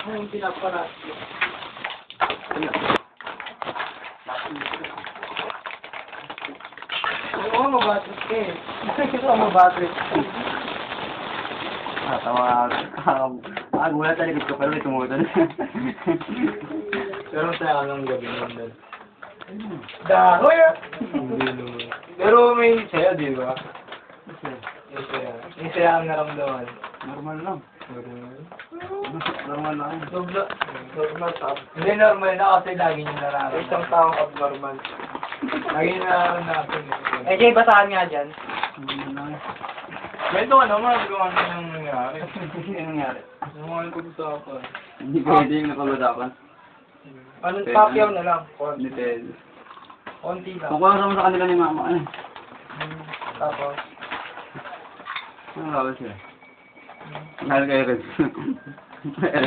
Yung pinaparas. Oo, mabattery ka eh. Ito, mabattery. Tawag. Gulat sa likod ko, pero may tumutan. Pero saya lang gabi nun. Dahoy ah! Pero may saya, di ba? May saya ang naramdaman. Normal lang. Normal lang. Normal tao. Hindi normal na kasi lagi niyo nararamdaman. Isang taong abnormal. Lagi na natin. Eh, Jay, basahan nga dyan. May ito ano, magawa na yung nangyari. Ano nangyari? Nangyari ko sa ako. Hindi pwede yung nakabadakan. Anong Pacquiao na lang? Hindi pwede. Konti lang. Kung kuha sa kanila ni mama, ano? Tapos? Ano gawin sila? Mahal kayo rin.